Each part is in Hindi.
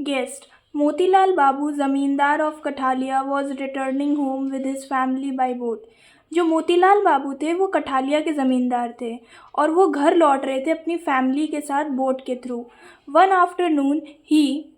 Guest. Motilal Babu, zamindar of Katalia, was returning home with his family by boat. जो मोतीलाल बाबू थे वो कठालिया के ज़मींदार थे और वो घर लौट रहे थे अपनी फैमिली के साथ बोट के through. One afternoon he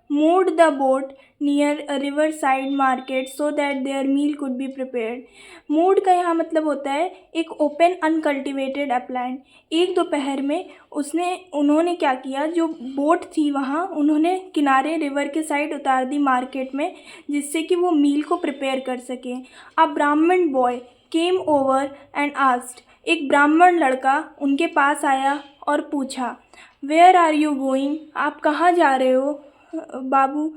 moored the boat near a riverside market so that their meal could be prepared. moored का यहाँ मतलब होता है एक ओपन अनकल्टिवेटेड अपलैंड. एक दोपहर में उन्होंने क्या किया, जो बोट थी वहाँ उन्होंने किनारे रिवर के साइड उतार दी मार्केट में, जिससे कि वो मील को प्रिपेयर कर सकें. अ ब्राह्मण boy came over and asked. एक ब्राह्मण लड़का उनके पास आया और पूछा, वेयर आर यू गोइंग, आप कहाँ जा रहे हो बाबू.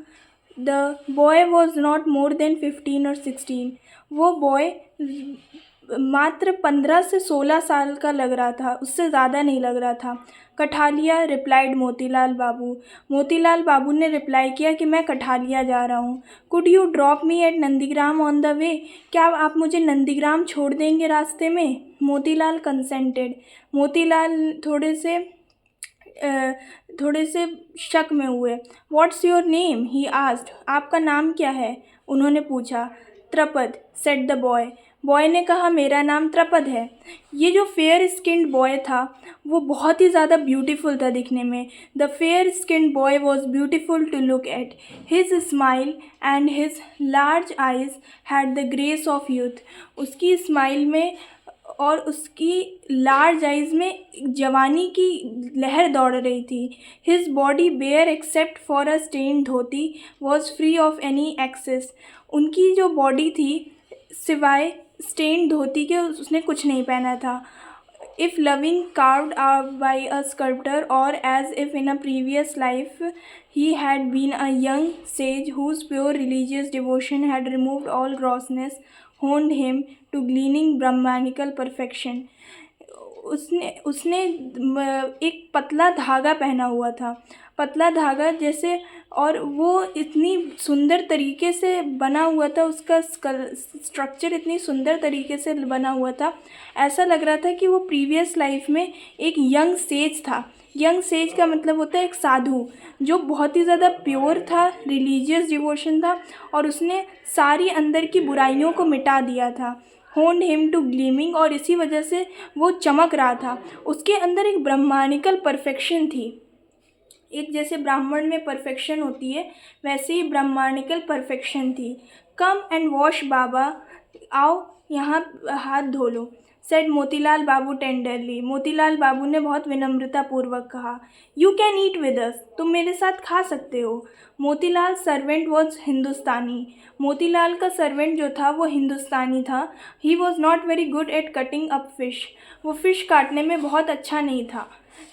The boy was not more than 15 और 16. वो बॉय मात्र 15 से 16 साल का लग रहा था, उससे ज़्यादा नहीं लग रहा था. कठालिया रिप्लाइड मोतीलाल बाबू. मोतीलाल बाबू ने रिप्लाई किया कि मैं कठालिया जा रहा हूँ. Could you drop me at Nandigram on the वे, क्या आप मुझे नंदीग्राम छोड़ देंगे रास्ते में. मोतीलाल कंसेंटेड. मोतीलाल थोड़े से शक में हुए. What's your name, he asked. आपका नाम क्या है, उन्होंने पूछा. त्रपद, सेड द बॉय. बॉय ने कहा, मेरा नाम त्रपद है. ये जो फेयर स्किन्ड बॉय था वो बहुत ही ज़्यादा ब्यूटीफुल था दिखने में. The fair skinned boy was beautiful to look at. His smile and his large eyes had the grace of youth. उसकी स्माइल में और उसकी लार्ज आइज़ में जवानी की लहर दौड़ रही थी. His body bare except for a stain dhoti was free of any excess. उनकी जो बॉडी थी सिवाय स्टेन धोती के उसने कुछ नहीं पहना था. If loving carved by a sculptor, or as if in a previous life he had been a young sage whose pure religious devotion had removed all grossness, honed him to gleaning brahmanical perfection. उसने एक पतला धागा पहना हुआ था, पतला धागा जैसे, और वो इतनी सुंदर तरीके से बना हुआ था, उसका स्ट्रक्चर इतनी सुंदर तरीके से बना हुआ था, ऐसा लग रहा था कि वो प्रीवियस लाइफ में एक यंग सेज था. यंग सेज का मतलब होता है एक साधु जो बहुत ही ज़्यादा प्योर था, रिलीजियस डिवोशन था, और उसने सारी अंदर की बुराइयों को मिटा दिया था. होन्ड हिम टू ग्लीमिंग, और इसी वजह से वो चमक रहा था. उसके अंदर एक ब्रह्मानिकल परफेक्शन थी. एक जैसे ब्राह्मण में परफेक्शन होती है वैसे ही ब्रह्मानिकल परफेक्शन थी. कम एंड वॉश बाबा, आओ यहाँ हाथ धो लो, सेड मोतीलाल बाबू टेंडरली. मोतीलाल बाबू ने बहुत विनम्रतापूर्वक कहा. You can eat with us, तुम मेरे साथ खा सकते हो. मोतीलाल सर्वेंट वॉज हिंदुस्तानी. मोतीलाल का सर्वेंट जो था वो हिंदुस्तानी था. ही was not very good at cutting up fish. वो फ़िश काटने में बहुत अच्छा नहीं था,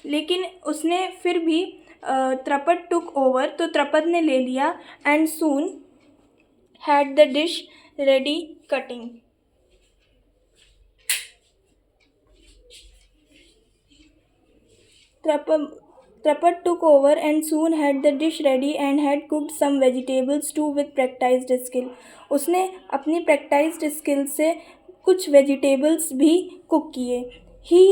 लेकिन उसने फिर भी त्रपद टुक ओवर, तो त्रपद ने ले लिया. And soon had the dish ready cutting. Trapad took over and soon had the dish ready and had cooked some vegetables too with practiced skill. उसने अपनी practiced skill से कुछ vegetables भी cook किए. He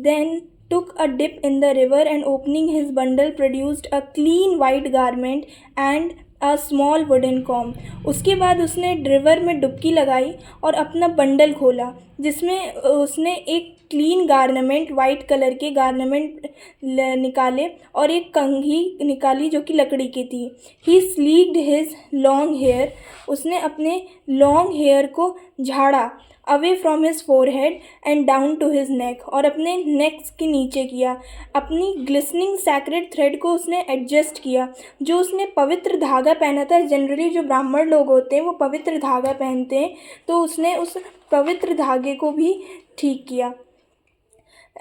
then took a dip in the river and opening his bundle produced a clean white garment and a small wooden comb. उसके बाद उसने रिवर में डुबकी लगाई और अपना बंडल खोला, जिसमें उसने एक क्लीन गारमेंट, वाइट कलर के गारमेंट निकाले और एक कंघी निकाली जो कि लकड़ी की थी. He sleeked his long hair. उसने अपने लॉन्ग हेयर को झाड़ा away from his forehead and down to his neck, और अपने नेक के नीचे किया. अपनी ग्लिसनिंग सैक्रेड थ्रेड को उसने एडजस्ट किया. जो उसने पवित्र धागा पहना था, जनरली जो ब्राह्मण लोग होते हैं वो पवित्र धागा पहनते हैं, तो उसने उस पवित्र धागे को भी ठीक किया.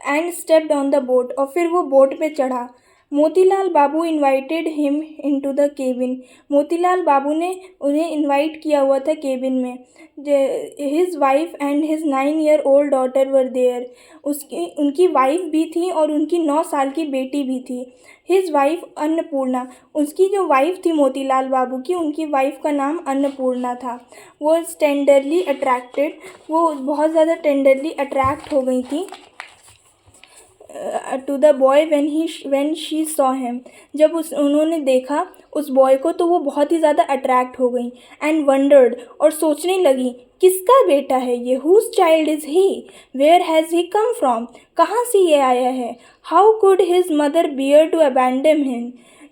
And stepped on the boat, और फिर वो बोट पे चढ़ा. Motilal Babu invited him into the cabin. Motilal Babu ने उन्हें इनवाइट किया हुआ था केबिन में. His wife and his 9-year-old daughter were there. उनकी वाइफ भी थी और उनकी 9 साल की बेटी भी थी. His wife Annapurna. उसकी जो वाइफ थी मोतीलाल बाबू की, उनकी वाइफ का नाम अन्नपूर्णा था. वो टेंडरली अट्रैक्टेड, वो बहुत ज़्यादा टेंडरली अट्रैक्ट हो गई थी to the boy when she saw him. जब उन्होंने देखा उस बॉय को तो वो बहुत ही ज़्यादा अट्रैक्ट हो गई। एंड वंडर्ड, और सोचने लगी किसका बेटा है ये, whose child is he, where has he come from, कहाँ से ये आया है, how could his mother bear to abandon him,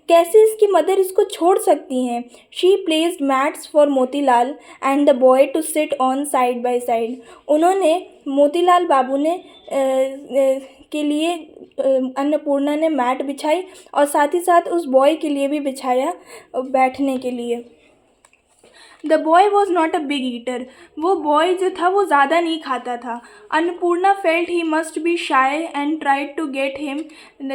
कैसे इसकी मदर इसको छोड़ सकती हैं। She placed mats for Motilal and the boy to sit on side by side. उन्होंने मोतीलाल बाबू ने के लिए अन्नपूर्णा ने मैट बिछाई और साथ ही साथ उस बॉय के लिए भी बिछाया बैठने के लिए। The boy was not a big eater. वो बॉय जो था वो ज़्यादा नहीं खाता था। Annapurna felt he must be shy and tried to get him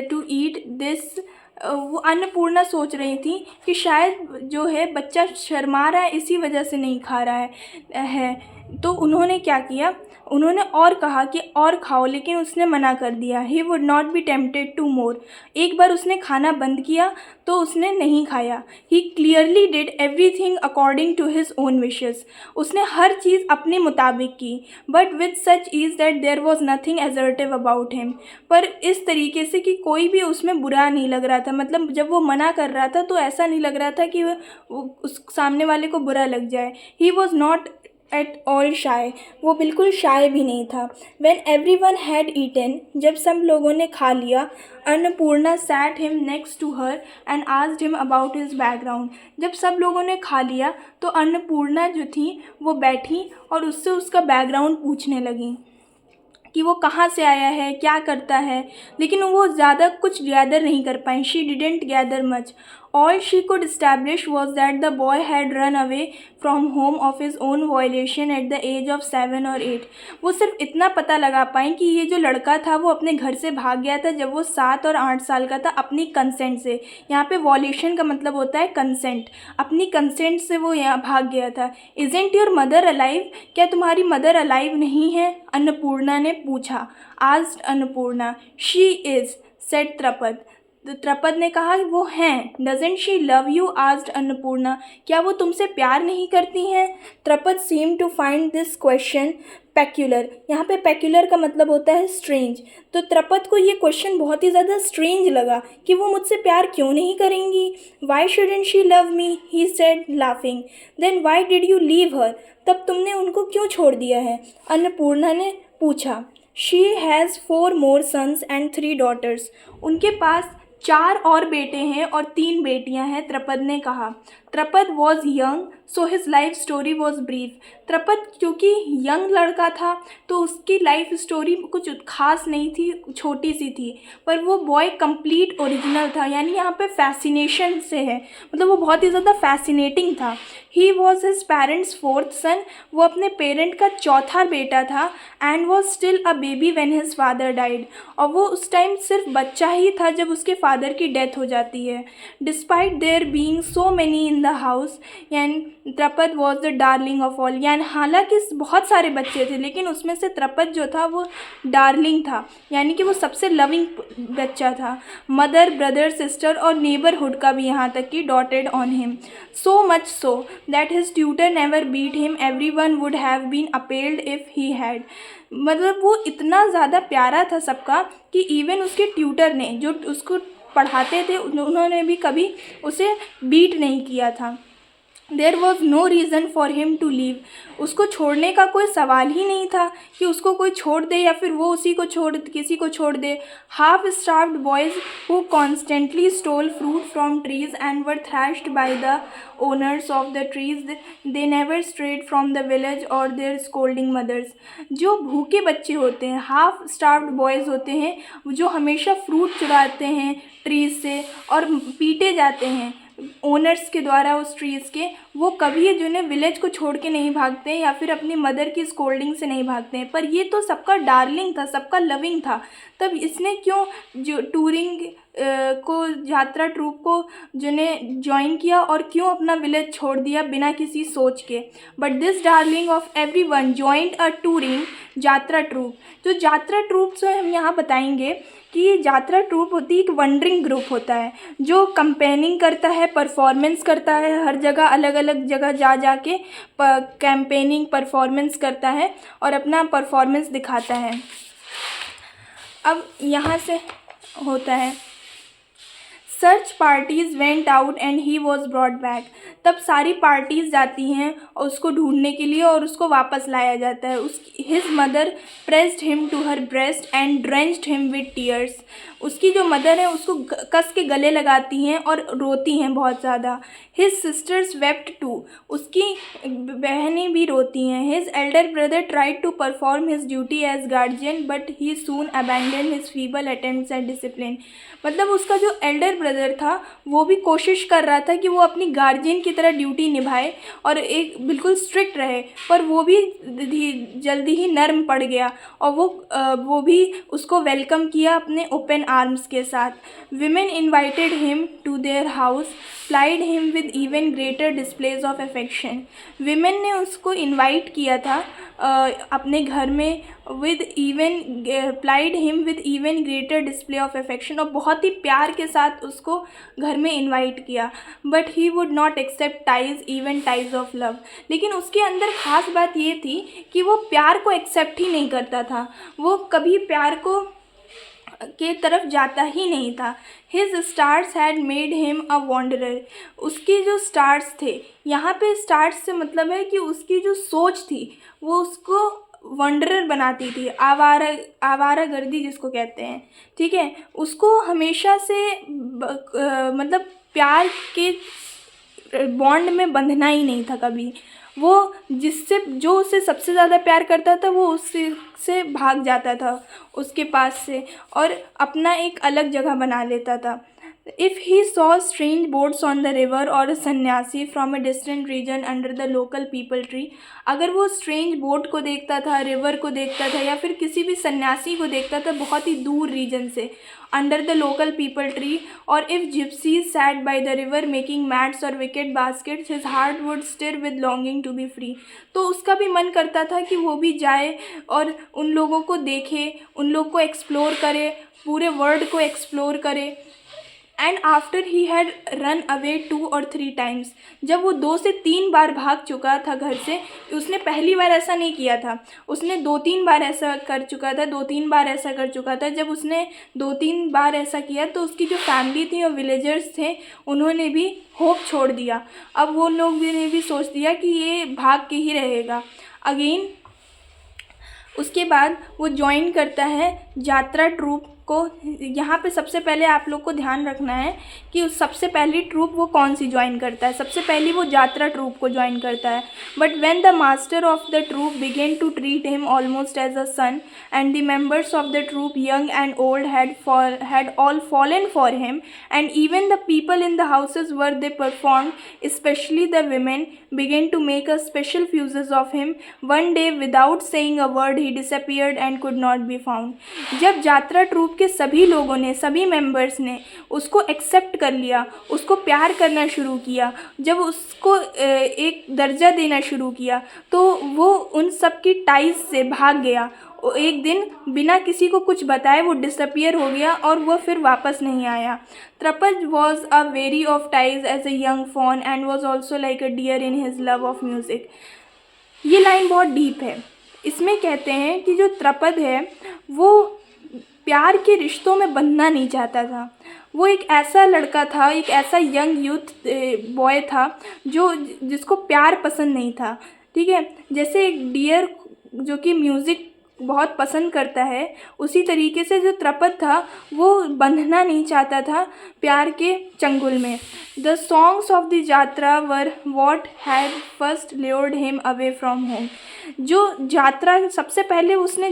to eat this. वो अन्नपूर्णा सोच रही थी कि शायद जो है बच्चा शर्मा रहा है, इसी वजह से नहीं खा रहा है। तो उन्होंने क्या किया, उन्होंने और कहा कि और खाओ, लेकिन उसने मना कर दिया। He would not be tempted to more. एक बार उसने खाना बंद किया तो उसने नहीं खाया। He clearly did everything according to his own wishes. उसने हर चीज़ अपने मुताबिक की। But with such is that there was nothing assertive about him. पर इस तरीके से कि कोई भी उसमें बुरा नहीं लग रहा था। मतलब जब वो मना कर रहा था तो ऐसा नहीं लग रहा था कि उस सामने वाले को बुरा लग जाए। He was not at all shy. वो बिल्कुल शाय भी नहीं था। When every one had eaten, जब सब लोगों ने खा लिया, Annapurna sat him next to her and asked him about his background. जब सब लोगों ने खा लिया तो अन्नपूर्णा जो थी वो बैठी और उससे उसका बैकग्राउंड पूछने लगी कि वो कहाँ से आया है, क्या करता है। लेकिन वो ज़्यादा कुछ गैदर नहीं कर पाई। She didn't gather much. All she could establish was that the boy had run away from home of his own violation at the age of 7 और 8। वो सिर्फ इतना पता लगा पाई कि ये जो लड़का था वो अपने घर से भाग गया था जब वो 7 और 8 साल का था, अपनी कंसेंट से। यहाँ पे वॉयलेशन का मतलब होता है कंसेंट। अपनी कंसेंट से वो यहाँ भाग गया था। इजेंट योर मदर अलाइव, क्या तुम्हारी मदर अलाइव नहीं है, अन्नपूर्णा ने पूछा। Asked Annapurna. She is, said Tarapada. तो त्रपद ने कहा वो हैं। Doesn't she love you, asked Annapurna. क्या वो तुमसे प्यार नहीं करती हैं। Tarapada seem to find this question peculiar. यहाँ पे पेक्यूलर का मतलब होता है स्ट्रेंज। तो त्रपद को ये क्वेश्चन बहुत ही ज़्यादा स्ट्रेंज लगा कि वो मुझसे प्यार क्यों नहीं करेंगी। Why shouldn't she love me, he said laughing. Then why did you leave her, तब तुमने उनको क्यों छोड़ दिया है, अन्नपूर्णा ने पूछा। She has 4 more sons and 3 daughters। उनके पास 4 और बेटे हैं और 3 बेटियां हैं, त्रपद ने कहा। Tarapada was young so his life story was brief. Tarapada क्योंकि यंग लड़का था तो उसकी लाइफ स्टोरी कुछ खास नहीं थी, छोटी सी थी। पर वो बॉय कंप्लीट ओरिजिनल था, यानी यहाँ पे फैसिनेशन से है, मतलब वो बहुत ही ज़्यादा फैसिनेटिंग था। He was his parents 4th सन। वो अपने पेरेंट का 4था बेटा था। And was still a baby when his father died. और वो उस टाइम सिर्फ बच्चा ही था जब उसके फादर की डेथ हो जाती है। Despite there being so many in the house, यानी Tarapada was the darling of all. यानी हालांकि बहुत सारे बच्चे थे लेकिन उसमें से त्रपद जो था वो डार्लिंग था, यानी कि वो सबसे लविंग बच्चा था। मदर, ब्रदर, सिस्टर और नेबरहुड का भी यहाँ तक कि doted on him. So much so that his tutor never beat him, every one would have been appalled if he had. मतलब वो इतना ज़्यादा प्यारा था सबका कि इवन उसके ट्यूटर ने जो उसको पढ़ाते थे उन्होंने भी कभी उसे बीट नहीं किया था। There was no reason for him to leave. उसको छोड़ने का कोई सवाल ही नहीं था कि उसको कोई छोड़ दे या फिर वो किसी को छोड़ दे। Half starved boys who constantly stole fruit from trees and were thrashed by the owners of the trees, they never strayed from the village और देयर स्कोल्डिंग मदर्स। जो भूखे बच्चे होते हैं, हाफ स्टार्व्ड बॉयज़ होते हैं, जो हमेशा फ्रूट चुराते हैं ट्रीज से और पीटे जाते हैं ओनर्स के द्वारा उस ट्रीज़ के, वो कभी जो है विलेज को छोड़ के नहीं भागते हैं या फिर अपनी मदर की स्कोल्डिंग से नहीं भागते हैं। पर ये तो सबका डार्लिंग था, सबका लविंग था। तब इसने क्यों जो टूरिंग को, यात्रा ट्रूप को जो ने ज्वाइन किया और क्यों अपना विलेज छोड़ दिया बिना किसी सोच के। But this darling of every one joint a touring यात्रा ट्रूप। जो यात्रा ट्रूप से हम यहाँ बताएंगे कि यात्रा ट्रूप होती है एक वंडरिंग ग्रुप होता है जो कैंपेनिंग करता है, परफॉर्मेंस करता है, हर जगह अलग अलग जगह जा के कैंपेनिंग परफॉर्मेंस करता है और अपना परफॉर्मेंस दिखाता है। अब यहाँ से होता है, search parties went out and he was brought back. तब सारी पार्टीज़ जाती हैं और उसको ढूंढने के लिए और उसको वापस लाया जाता है। His mother pressed him to her breast and drenched him with tears. उसकी जो मदर है उसको कस के गले लगाती हैं और रोती हैं बहुत ज़्यादा। His sisters wept too. उसकी बहनें भी रोती हैं। His elder brother tried to perform his duty as guardian but he soon abandon his feeble attempts at discipline. मतलब उसका जो एल्डर ब्रदर था वो भी कोशिश कर रहा था कि वो अपनी गार्जियन की तरह ड्यूटी निभाए और एक बिल्कुल स्ट्रिक्ट रहे, पर वो भी जल्दी ही नर्म पड़ गया और वो भी उसको वेलकम किया अपने ओपन आर्म्स के साथ। Women invited him to their house, plied him with even greater displays of affection. Women ने उसको इन्वाइट किया था अपने घर में, plied him with even greater display of affection, और बहुत ही प्यार के साथ उसको घर में इनवाइट किया। But he would not accept ties, even ties of love. लेकिन उसके अंदर ख़ास बात ये थी कि वो प्यार को एक्सेप्ट ही नहीं करता था, वो कभी प्यार को के तरफ जाता ही नहीं था। His stars had made him a wanderer. उसके जो स्टार्स थे, यहाँ पे स्टार्स से मतलब है कि उसकी जो सोच थी वो उसको वंडरर बनाती थी, आवारागर्दी जिसको कहते हैं, ठीक है। उसको हमेशा से मतलब प्यार के बॉन्ड में बंधना ही नहीं था कभी। वो जो उससे सबसे ज़्यादा प्यार करता था वो उससे भाग जाता था उसके पास से और अपना एक अलग जगह बना लेता था। If he saw strange boats on the river or a सन्यासी from a distant region under the local people tree, अगर वो strange boat को देखता था, river को देखता था या फिर किसी भी सन्यासी को देखता था बहुत ही दूर region से, under the local people tree, और if gypsies sat by the river making mats or wicket baskets, his heart would stir with longing to be free। तो उसका भी मन करता था कि वो भी जाए और उन लोगों को देखे, उन लोग को एक्सप्लोर करे, पूरे वर्ल्ड को एक्सप्लोर करे। And after he had run away 2 or 3 times, जब वो 2 से 3 बार भाग चुका था घर से, उसने पहली बार ऐसा नहीं किया था, उसने 2-3 बार ऐसा कर चुका था, 2-3 बार ऐसा कर चुका था। जब उसने 2-3 बार ऐसा किया तो उसकी जो फैमिली थी और विलेजर्स थे उन्होंने भी होप छोड़ दिया। अब वो लोग ने भी सोच दिया कि ये भाग के ही रहेगा। अगेन उसके बाद वो ज्वाइन करता है यात्रा ट्रूप को। यहाँ पे सबसे पहले आप लोग को ध्यान रखना है कि उस सबसे पहली ट्रूप वो कौन सी ज्वाइन करता है। सबसे पहली वो यात्रा ट्रूप को ज्वाइन करता है। But when the master of the troupe began to treat him almost as a son and the members of the troupe young and old had all fallen for him and even the people in the houses where they performed, especially the women, began to make a special fuses of him. One day without saying a word he disappeared and could not be found। जब यात्रा ट्रूप के सभी लोगों ने, सभी मेंबर्स ने उसको एक्सेप्ट कर लिया, उसको प्यार करना शुरू किया, जब उसको एक दर्जा देना शुरू किया तो वो उन सब की टाइज से भाग गया। एक दिन बिना किसी को कुछ बताए वो डिसअपियर हो गया और वो फिर वापस नहीं आया। Tarapada was a wary of ties as a young fawn and was also like a deer in his love of music. ये लाइन बहुत डीप है। इसमें कहते हैं कि जो त्रपद है वो प्यार के रिश्तों में बंधना नहीं चाहता था। वो एक ऐसा लड़का था, एक ऐसा यंग यूथ बॉय था जिसको प्यार पसंद नहीं था, ठीक है। जैसे एक डियर जो कि म्यूज़िक बहुत पसंद करता है, उसी तरीके से जो त्रपद था वो बंधना नहीं चाहता था प्यार के चंगुल में। द सॉन्ग्स ऑफ द यात्रा वर what had first lured him away from home. जो यात्रा सबसे पहले उसने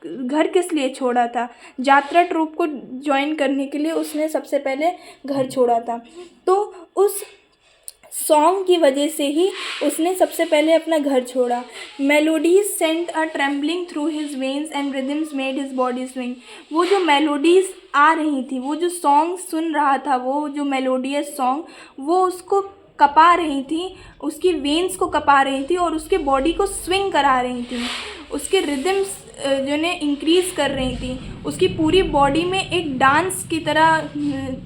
घर किस लिए छोड़ा था, यात्रा ट्रूप को ज्वाइन करने के लिए उसने सबसे पहले घर छोड़ा था। तो उस सॉन्ग की वजह से ही उसने सबसे पहले अपना घर छोड़ा। Melodies sent a trembling through his veins and rhythms made his body swing. वो जो मेलोडीज़ आ रही थी, वो जो सॉन्ग सुन रहा था, वो जो मेलोडियस सॉन्ग वो उसको कपा रही थी, उसकी वेन्स को कपा रही थी और उसके बॉडी को स्विंग करा रही थी। उसके रिदम्स जो ने इंक्रीज़ कर रही थी, उसकी पूरी बॉडी में एक डांस की तरह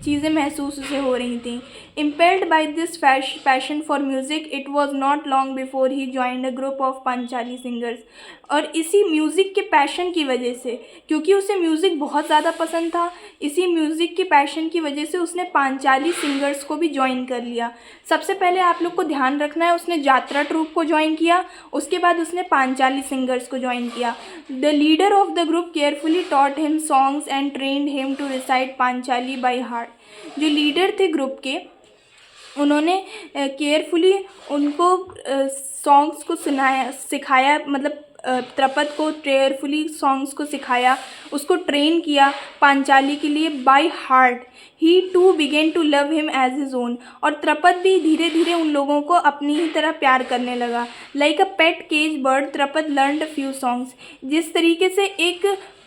चीज़ें महसूस उसे हो रही थी। Impelled by this passion for music, it was not long before he joined a group of Panchali singers. और इसी म्यूज़िक के पैशन की वजह से, क्योंकि उसे म्यूज़िक बहुत ज़्यादा पसंद था, इसी म्यूज़िक के पैशन की वजह से उसने पांचाली सिंगर्स को भी ज्वाइन कर लिया। सबसे पहले आप लोग को ध्यान रखना है, उसने जात्रा ट्रूप को ज्वाइन किया, उसके बाद उसने पांचाली सिंगर्स को ज्वाइन किया। The leader of the group carefully taught him songs and trained him to recite Panchali by heart. जो लीडर थे ग्रुप के, उन्होंने केयरफुली उनको सॉन्ग्स को सिखाया, मतलब त्रपद को केयरफुली सॉन्ग्स को सिखाया, उसको ट्रेन किया पांचाली के लिए by heart. He too began to love him as his own. और त्रपद भी धीरे धीरे उन लोगों को अपनी ही तरह प्यार करने लगा। Like a pet cage bird, Tarapada learned a few songs. जिस तरीके से एक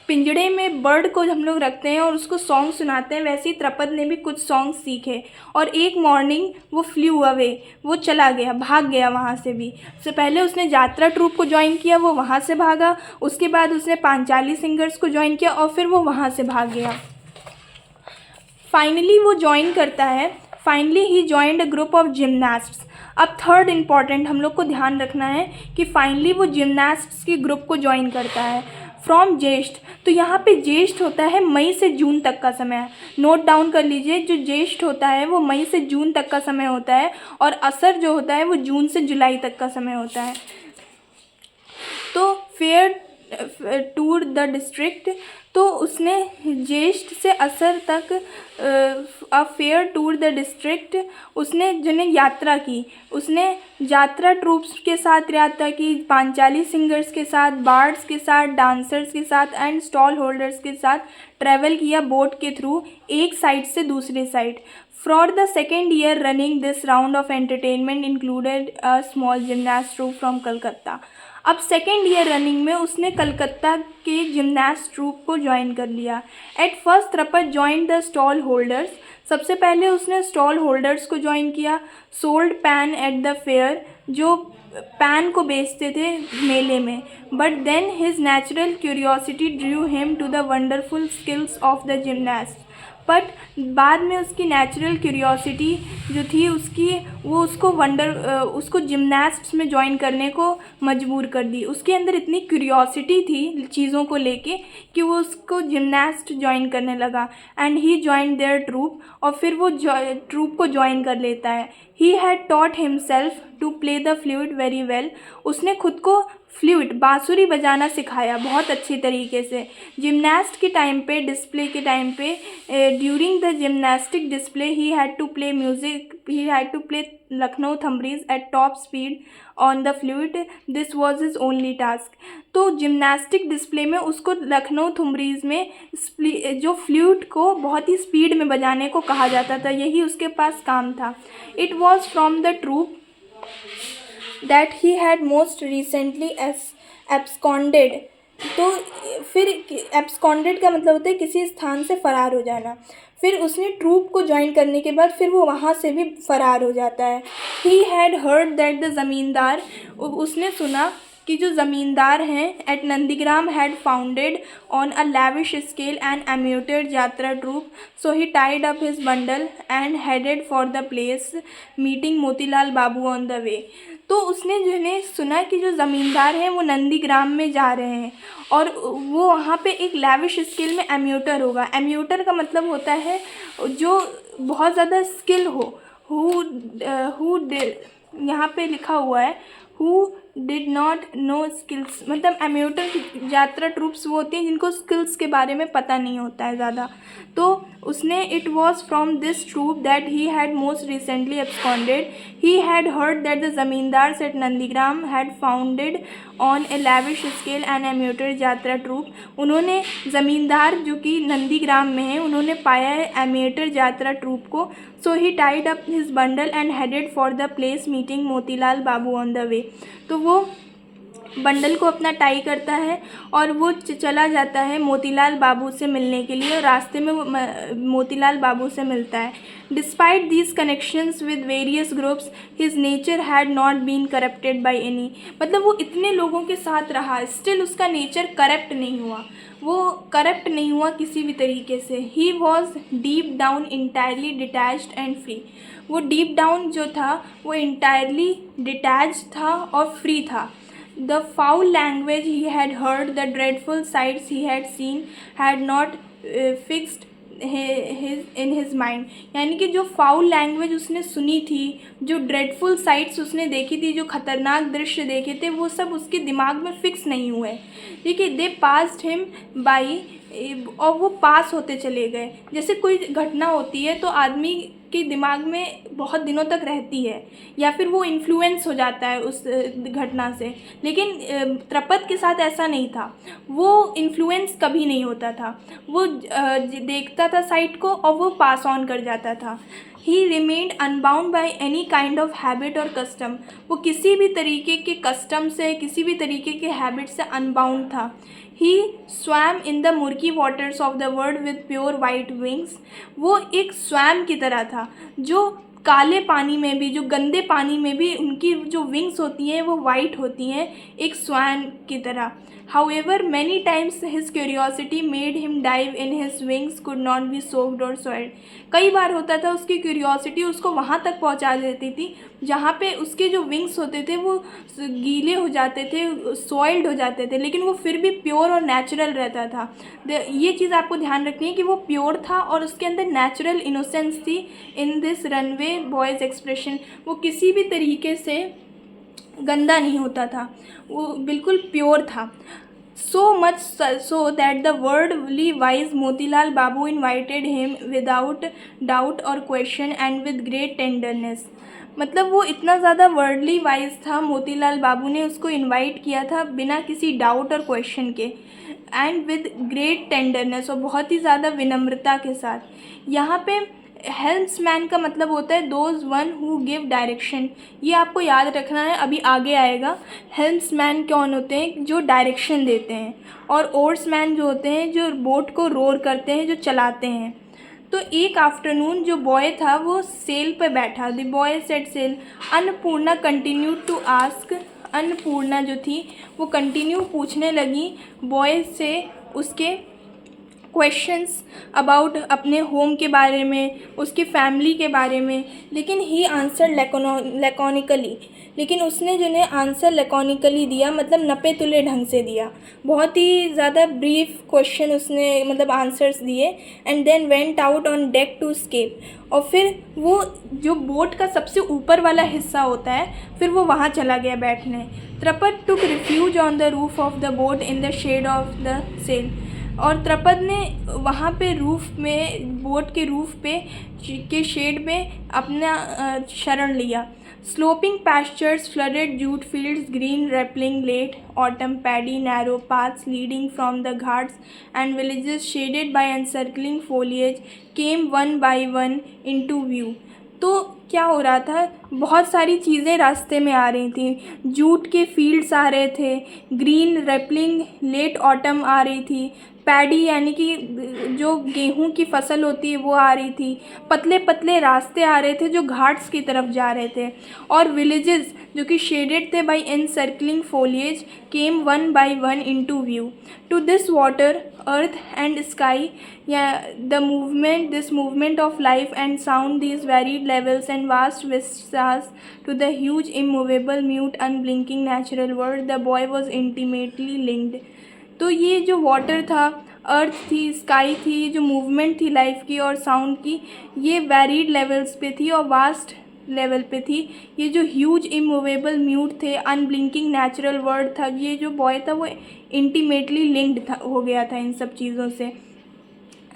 पिंजड़े में बर्ड को हम लोग रखते हैं और उसको सॉन्ग सुनाते हैं, वैसे ही त्रपद ने भी कुछ सॉन्ग सीखे। और एक मॉर्निंग वो फ्लू अवे, वो चला गया, भाग गया वहाँ से भी। उससे पहले उसने जात्रा ट्रूप को ज्वाइन किया, वो वहाँ से भागा। उसके बाद उसने पांचाली सिंगर्स को ज्वाइन किया और फिर वो वहाँ से भाग गया। फाइनली वो ज्वाइन करता है, finally he joined a group of gymnasts. अब थर्ड इम्पॉर्टेंट हम लोग को ध्यान रखना है कि फाइनली वो जिमनास्ट्स के ग्रुप को ज्वाइन करता है। फ्रॉम ज्येष्ठ, तो यहाँ पे ज्येष्ठ होता है मई से जून तक का समय। नोट डाउन कर लीजिए, जो ज्येष्ठ होता है वो मई से जून तक का समय होता है, और असर जो होता है वो जून से जुलाई तक का समय होता है। तो फेयर टूर द डिस्ट्रिक्ट, तो उसने ज्येष्ठ से असर तक a fair tour the district, उसने जिन्हें यात्रा की, उसने यात्रा ट्रूप्स के साथ यात्रा की, पांचाली सिंगर्स के साथ, बार्ड्स के साथ, डांसर्स के साथ एंड स्टॉल होल्डर्स के साथ ट्रैवल किया बोट के थ्रू, एक साइड से दूसरे side. For the second year running this round of entertainment included a small gymnast troupe from Calcutta. अब सेकेंड ईयर रनिंग में उसने कलकत्ता के जिमनास्ट ट्रूप को ज्वाइन कर लिया। At first Tarapada join the stall holders, सबसे पहले उसने स्टॉल होल्डर्स को ज्वाइन किया। Sold paan at the fair, जो पैन को बेचते थे मेले में। But then his natural curiosity drew him to the wonderful skills of the gymnast. But बाद में उसकी नेचुरल क्यूरियोसिटी जो थी उसकी, वो उसको जिमनास्ट्स में ज्वाइन करने को मजबूर कर दी। उसके अंदर इतनी क्यूरियोसिटी थी चीज़ों को लेके कि वो उसको जिमनास्ट ज्वाइन करने लगा। And he join their troupe, और फिर वो ट्रूप को ज्वाइन कर लेता है। He had taught himself to play the flute very well, उसने खुद को फ्लूट, बांसुरी बजाना सिखाया बहुत अच्छी तरीके से। जिमनास्ट के टाइम पे, डिस्प्ले के टाइम पे, during the gymnastic display he had to play music, he had to play Lucknow thumris at top speed on the flute, this was his only task. तो जिमनास्टिक डिस्प्ले में उसको लखनऊ थुमरीज में जो फ्लूट को बहुत ही स्पीड में बजाने को कहा जाता था, यही उसके पास काम था। It was from the troupe that he had most recently absconded. तो फिर एब्सकॉन्डेड का मतलब होता है किसी स्थान से फ़रार हो जाना। फिर उसने ट्रूप को ज्वाइन करने के बाद फिर वो वहाँ से भी फ़रार हो जाता है। He had heard that the zamindar, उसने सुना कि जो ज़मींदार हैं at Nandigram had founded on a lavish scale and amateur yatra troupe, so he tied up his bundle and headed for the place meeting Motilal Babu on the way. तो उसने जो है सुना कि जो ज़मींदार हैं वो नंदीग्राम में जा रहे हैं और वो वहाँ पे एक लैविश स्केल में एम्यूटर होगा। एम्यूटर का मतलब होता है जो बहुत ज़्यादा स्किल हो, हु यहाँ पे लिखा हुआ है who did not know skills, मतलब एम्यूटर यात्रा ट्रूप्स वो होती हैं जिनको स्किल्स के बारे में पता नहीं होता है ज़्यादा। तो उसने it was from this troupe that he had most recently absconded. He had heard that the zamindar at Nandigram had founded on a lavish scale and amateur yatra troupe. उन्होंने ज़मींदार जो कि नंदीग्राम में है, उन्होंने पाया है एम्यूटर यात्रा ट्रूप को। So he tied up his bundle and headed for the place meeting Motilal Babu on the way. तो वो बंडल को अपना टाई करता है और वो चला जाता है मोतीलाल बाबू से मिलने के लिए, और रास्ते में वो मोतीलाल बाबू से मिलता है। Despite these connections with various groups his nature had not been corrupted by any, मतलब वो इतने लोगों के साथ रहा, स्टिल उसका नेचर करप्ट नहीं हुआ, वो करप्ट नहीं हुआ किसी भी तरीके से। He was deep down entirely detached and free, वो डीप डाउन जो था वो इंटायरली डिटैच था और फ्री था। The foul language he had heard, the dreadful sights he had seen, had not fixed in his mind, यानी कि जो फाउल लैंग्वेज उसने सुनी थी, जो ड्रेडफुल साइट्स उसने देखी थी, जो खतरनाक दृश्य देखे थे, वो सब उसके दिमाग में फिक्स नहीं हुए। देखिए, दे पास्ड हिम बाई, और वो पास होते चले गए। जैसे कोई घटना होती है तो आदमी के दिमाग में बहुत दिनों तक रहती है, या फिर वो इन्फ्लुएंस हो जाता है उस घटना से, लेकिन त्रपद के साथ ऐसा नहीं था, वो इन्फ्लुएंस कभी नहीं होता था, वो देखता था साइट को और वो पास ऑन कर जाता था। ही remained unbound by any kind of habit और कस्टम, वो किसी भी तरीके के कस्टम से, किसी भी तरीके के हैबिट से अनबाउंड था। He swam in the murky waters of the world with pure white wings, वो एक स्वैम की तरह था, जो काले पानी में भी, जो गंदे पानी में भी उनकी जो विंग्स होती हैं वो वाइट होती हैं, एक स्वैन की तरह। However, many times his curiosity made him dive in his wings could not be soaked or soiled. कई बार होता था उसकी क्यूरियोसिटी उसको वहाँ तक पहुँचा देती थी जहाँ पे उसके जो विंग्स होते थे वो गीले हो जाते थे, सॉइल्ड हो जाते थे, लेकिन वो फिर भी प्योर और नेचुरल रहता था। ये चीज़ आपको ध्यान रखनी है कि वो प्योर था और उसके अंदर नेचुरल इनोसेंस थी in this runway boys expression, वो किसी भी तरीके से गंदा नहीं होता था, वो बिल्कुल प्योर था। So much so that the worldly wise Motilal Babu invited him without doubt or question and with great tenderness. मतलब वो इतना ज़्यादा वर्ल्डली वाइज था, मोतीलाल बाबू ने उसको इनवाइट किया था बिना किसी डाउट और क्वेश्चन के, एंड विद ग्रेट टेंडरनेस, और बहुत ही ज़्यादा विनम्रता के साथ। यहाँ पे हेल्म्समैन का मतलब होता है those one who give direction, ये आपको याद रखना है, अभी आगे आएगा। हेल्म्समैन कौन होते हैं? जो डायरेक्शन देते हैं, और ओर्समैन जो होते हैं जो बोट को रोर करते हैं, जो चलाते हैं। तो एक आफ्टरनून जो बॉय था वो सेल पे बैठा, the boy set sail, Annapurna continue to ask, Annapurna जो थी वो कंटिन्यू पूछने लगी बॉय से उसके क्वेश्चंस अबाउट अपने होम के बारे में, उसके फैमिली के बारे में, लेकिन ही आंसर लैकोनिकली, लेकिन उसने जो है आंसर लैकोनिकली दिया, मतलब नपे तुले ढंग से दिया, बहुत ही ज़्यादा ब्रीफ क्वेश्चन उसने मतलब आंसर्स दिए। And then went out on deck to escape, और फिर वो जो बोट का सबसे ऊपर वाला हिस्सा होता है फिर वो वहाँ चला गया बैठने। Tarapada took refuge on the roof of the boat in the shade of the sail, और त्रपद ने वहाँ पे रूफ में, बोट के रूफ पे के शेड में अपना शरण लिया। Sloping pastures, flooded jute fields, green rippling late autumn paddy, narrow paths leading from the ghats and villages shaded by encircling foliage came one by one into view. तो क्या हो रहा था, बहुत सारी चीज़ें रास्ते में आ रही थी, जूट के फील्ड्स आ रहे थे, ग्रीन रेपलिंग लेट ऑटम आ रही थी, पैडी यानी कि जो गेहूं की फसल होती है वो आ रही थी, पतले पतले रास्ते आ रहे थे जो घाट्स की तरफ जा रहे थे, और विलेजेस जो कि शेडेड थे by encircling foliage came one by one into view. To this water, earth and sky, या this movement of life and sound, these varied levels and vast vistas, to the huge immovable mute unblinking natural world, the boy was intimately linked। तो ये जो वाटर था, अर्थ थी, स्काई थी, ये जो मूवमेंट थी लाइफ की और साउंड की, ये वेरीड लेवल्स पे थी और वास्ट लेवल पे थी। ये जो ह्यूज इमूवेबल म्यूट थे, अनब्लिंकिंग नेचुरल वर्ल्ड था, ये जो बॉय था वो इंटीमेटली लिंक्ड था, हो गया था इन सब चीज़ों से।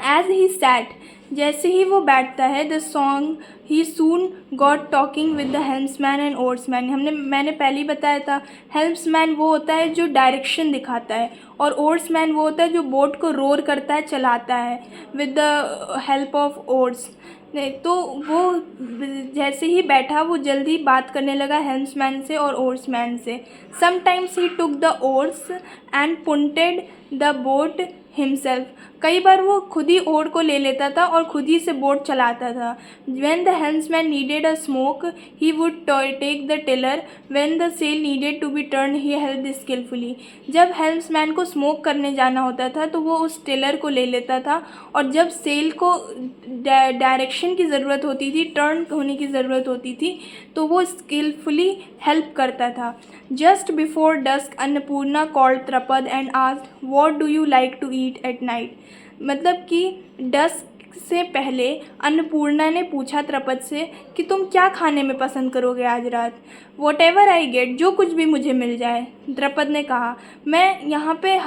एज ही सैट, जैसे ही वो बैठता है, the song he soon got talking with the helmsman and oarsman. मैंने पहले ही बताया था, हेल्म्समैन वो होता है जो डायरेक्शन दिखाता है, और ओर्समैन वो होता है जो बोट को रोर करता है, चलाता है with the help of ores. तो वो जैसे ही बैठा वो जल्दी बात करने लगा हेल्म्समैन से और ओर्समैन से। Sometimes he took the oars and punted the boat himself. कई बार वो खुद ही ओर को ले लेता था और खुद ही से बोट चलाता था। When the helmsman needed a smoke he would take the tiller, when the sail needed to be turn he helped skilfully. जब हेल्म्समैन को स्मोक करने जाना होता था तो वो उस टिलर को ले लेता था, और जब सेल को डायरेक्शन की ज़रूरत होती थी, टर्न होने की ज़रूरत होती थी, तो वो स्किलफुली हेल्प करता था। Just before dusk Annapurna called Tarapada and asked what do you like to eat at night. मतलब कि डस्क से पहले अन्नपूर्णा ने पूछा त्रपद से कि तुम क्या खाने में पसंद करोगे आज रात। वॉट एवर आई गेट, जो कुछ भी मुझे मिल जाए, त्रपद ने कहा। मैं यहाँ पे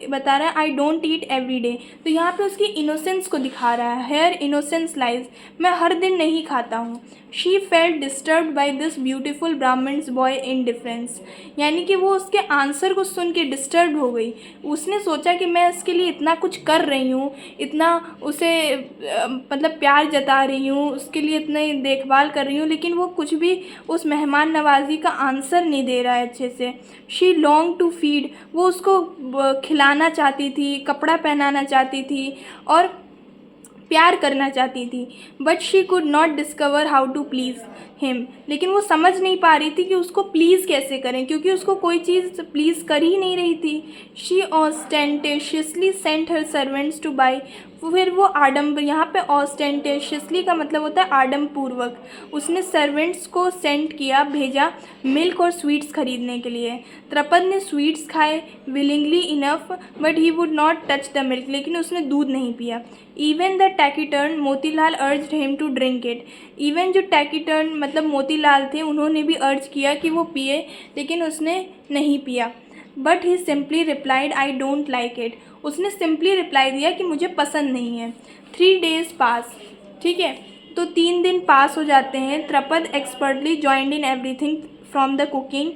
बता रहा है I don't eat every day, तो यहाँ पे उसकी इनोसेंस को दिखा रहा है। हेयर इनोसेंस लाइज, मैं हर दिन नहीं खाता हूँ। She felt disturbed by this beautiful Brahman's boy indifference, यानी कि वो उसके आंसर को सुन के डिस्टर्ब हो गई। उसने सोचा कि मैं इसके लिए इतना कुछ कर रही हूँ, इतना उसे मतलब प्यार जता रही हूँ, उसके लिए इतनी देखभाल कर रही हूँ, लेकिन वो कुछ भी उस मेहमान नवाजी का आंसर नहीं दे रहा है अच्छे से। शी लॉन्ग टू फीड, वो उसको खिलाना चाहती थी, कपड़ा पहनाना चाहती थी और प्यार करना चाहती थी। But she could not discover how to please him, लेकिन वो समझ नहीं पा रही थी कि उसको प्लीज़ कैसे करें, क्योंकि उसको कोई चीज़ प्लीज़ कर ही नहीं रही थी। She ostentatiously sent her servants to buy, फिर वो आडम्बर, यहाँ पे ऑस्टेंटेशियसली का मतलब होता है आडम्बरपूर्वक, उसने सर्वेंट्स को सेंड किया, भेजा मिल्क और स्वीट्स खरीदने के लिए। त्रपद ने स्वीट्स खाए willingly enough, but he would not touch the milk, लेकिन उसने दूध नहीं पिया। Even the taciturn Motilal urged him to drink it, even जो टैकीटर्न मतलब मोतीलाल थे उन्होंने भी अर्ज किया कि वो पिए, लेकिन उसने नहीं पिया। But he simply replied I don't like it, उसने सिंपली रिप्लाई दिया कि मुझे पसंद नहीं है। 3 days पास, ठीक है, तो 3 दिन पास हो जाते हैं। Tarapada expertly joined in everything from the cooking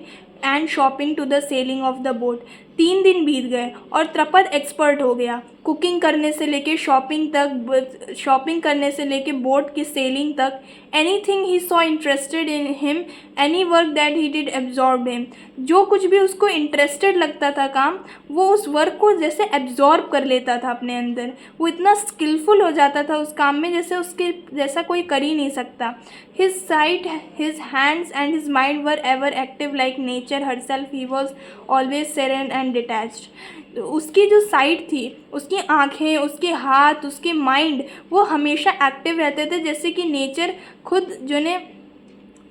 and shopping to the sailing of the boat. 3 दिन बीत गए और त्रपद एक्सपर्ट हो गया, कुकिंग करने से लेके शॉपिंग तक, शॉपिंग करने से लेके बोट की सेलिंग तक। Anything he saw interested in him, any work that he did absorb him, जो कुछ भी उसको इंटरेस्टेड लगता था काम, वो उस वर्क को जैसे एब्जॉर्ब कर लेता था अपने अंदर। वो इतना स्किलफुल हो जाता था उस काम में जैसे उसके जैसा कोई कर ही नहीं सकता। His sight, his hands and his mind were ever active like nature herself, he was always serene and detached. उसकी जो साइट थी, उसकी आँखें, उसके हाथ, उसके माइंड, वो हमेशा एक्टिव रहते थे जैसे कि नेचर खुद जो ने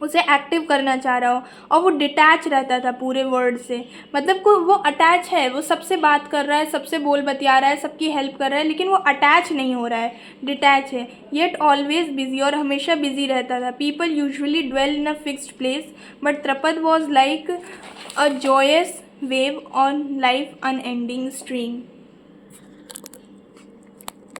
उसे एक्टिव करना चाह रहा हो, और वो डिटैच रहता था पूरे वर्ल्ड से। मतलब को वो अटैच है, वो सबसे बात कर रहा है, सबसे बोल बतिया रहा है, सबकी हेल्प कर रहा है, लेकिन वो अटैच नहीं हो रहा है, डिटैच है। येट ऑलवेज बिजी, और हमेशा बिजी रहता था। People usually dwell in a fixed place, but Tarapada was like a joyous wave on life unending stream.